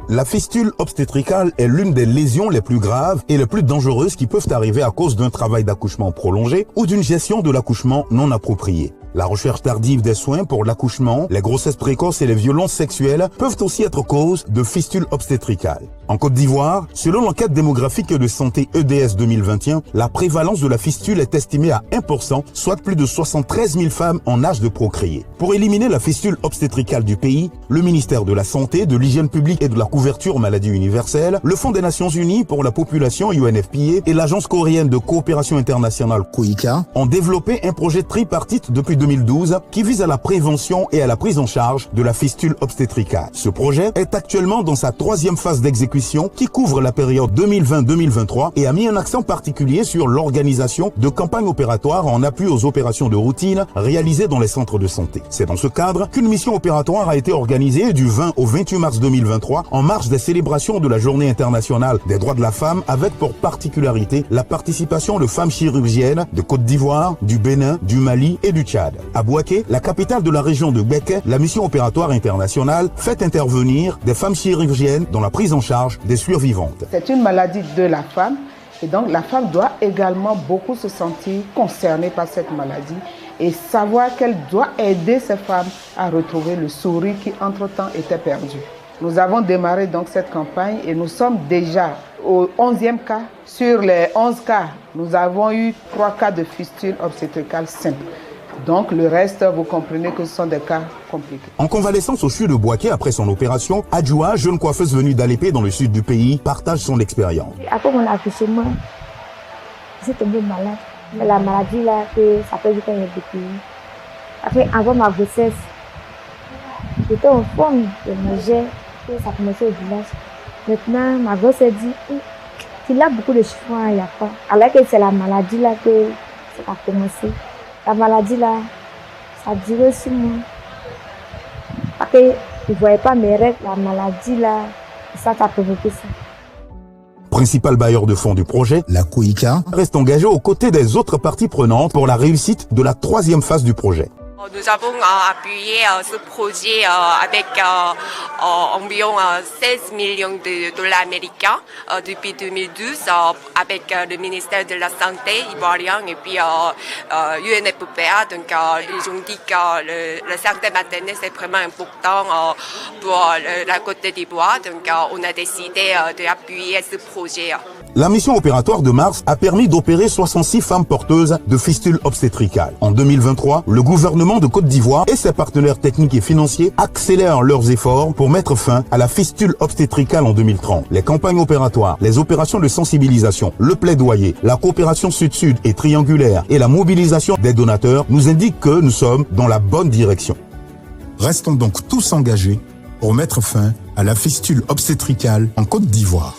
La fistule obstétricale est l'une des lésions les plus graves et les plus dangereuses qui peuvent arriver à cause d'un travail d'accouchement prolongé ou d'une gestion de l'accouchement non appropriée. La recherche tardive des soins pour l'accouchement, les grossesses précoces et les violences sexuelles peuvent aussi être cause de fistules obstétricales. En Côte d'Ivoire, selon l'enquête démographique de santé EDS 2021, la prévalence de la fistule est estimée à 1%, soit plus de 73 000 femmes en âge de procréer. Pour éliminer la fistule obstétricale du pays, le ministère de la Santé, de l'Hygiène publique et de la couverture maladie universelle, le Fonds des Nations Unies pour la population UNFPA et l'Agence coréenne de coopération internationale KOICA ont développé un projet tripartite depuis 2012 qui vise à la prévention et à la prise en charge de la fistule obstétricale. Ce projet est actuellement dans sa 3e phase d'exécution qui couvre la période 2020-2023 et a mis un accent particulier sur l'organisation de campagnes opératoires en appui aux opérations de routine réalisées dans les centres de santé. C'est dans ce cadre qu'une mission opératoire a été organisée du 20 au 28 mars 2023 en marge des célébrations de la Journée internationale des droits de la femme avec pour particularité la participation de femmes chirurgiennes de Côte d'Ivoire, du Bénin, du Mali et du Tchad. À Bouaké, la capitale de la région de Béké, la mission opératoire internationale fait intervenir des femmes chirurgiennes dans la prise en charge des survivantes. C'est une maladie de la femme et donc la femme doit également beaucoup se sentir concernée par cette maladie et savoir qu'elle doit aider ces femmes à retrouver le sourire qui entre-temps était perdu. Nous avons démarré donc cette campagne et nous sommes déjà au 11e cas. Sur les 11 cas, nous avons eu 3 cas de fistule obstétricale simple. Donc le reste, vous comprenez que ce sont des cas compliqués. En convalescence au CHU de Bouaké après son opération, Adjoua, jeune coiffeuse venue d'Alépé dans le sud du pays, partage son expérience. Après mon accouchement, j'étais tombée malade. Mais la maladie là, ça peut vite être depuis. Après, avant ma grossesse, j'étais en forme, je mangeais, ça commençait au village. Maintenant, ma grossesse dit, il a beaucoup de chiffons, il n'y a pas. Alors que c'est la maladie là que ça a commencé. La maladie là, ça a duré 6 mois. Parce que je ne voyais pas mes règles, la maladie là, ça a provoqué ça. Principal bailleur de fonds du projet, la KOICA reste engagée aux côtés des autres parties prenantes pour la réussite de la 3e phase du projet. Nous avons appuyé ce projet avec environ 16 millions de dollars américains depuis 2012 avec le ministère de la Santé ivoirien et puis UNFPA. Donc ils ont dit que la santé maternelle c'est vraiment important pour la Côte d'Ivoire. Donc on a décidé d'appuyer ce projet. La mission opératoire de mars a permis d'opérer 66 femmes porteuses de fistules obstétricales. En 2023, le gouvernement de Côte d'Ivoire et ses partenaires techniques et financiers accélèrent leurs efforts pour mettre fin à la fistule obstétricale en 2030. Les campagnes opératoires, les opérations de sensibilisation, le plaidoyer, la coopération sud-sud et triangulaire et la mobilisation des donateurs nous indiquent que nous sommes dans la bonne direction. Restons donc tous engagés pour mettre fin à la fistule obstétricale en Côte d'Ivoire.